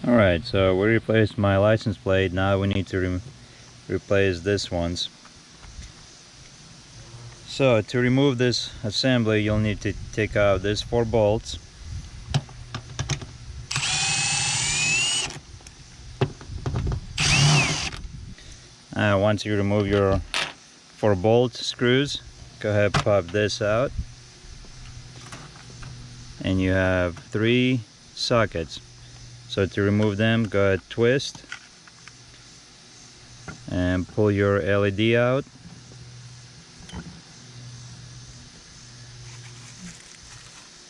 Alright, so we replaced my license plate. Now we need to replace this ones. So to remove this assembly, you'll need to take out these 4 bolts. Once you remove your 4 bolt screws, go ahead and pop this out. And you have 3 sockets. So to remove them, go ahead, twist and pull your LED out.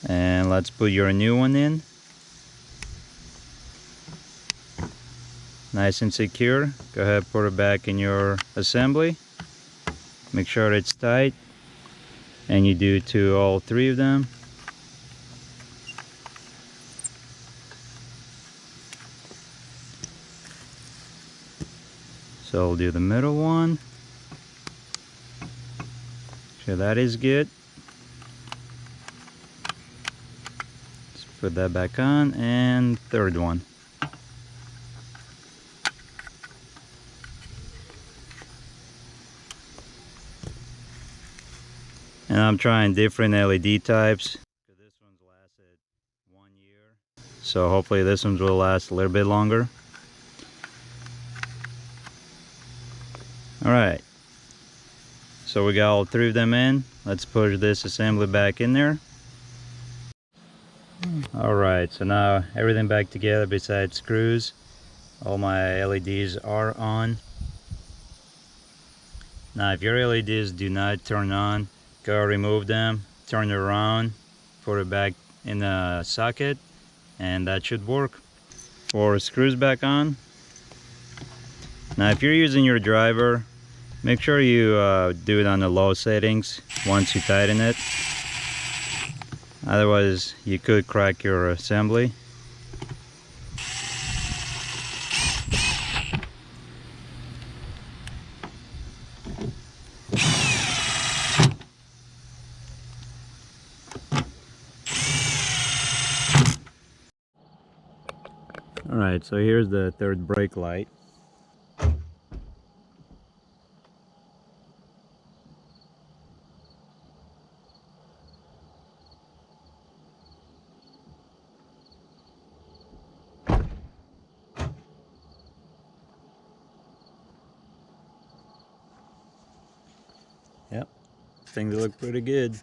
And let's put your new one in. Nice and secure. Go ahead, put it back in your assembly. Make sure it's tight. And you do to all 3 of them. So I'll do the middle one. So that is good. Let's put that back on, and third one. And I'm trying different LED types. This one's lasted 1 year. So hopefully this one will last a little bit longer. Alright, so we got all 3 of them in. Let's push this assembly back in there. Alright, so now everything back together besides screws. All my LEDs are on. Now if your LEDs do not turn on, go remove them, turn it around, put it back in the socket, and that should work. For screws back on. Now if you're using your driver, make sure you do it on the low settings once you tighten it. Otherwise you could crack your assembly. Alright, so here's the third brake light. Yep, things look pretty good.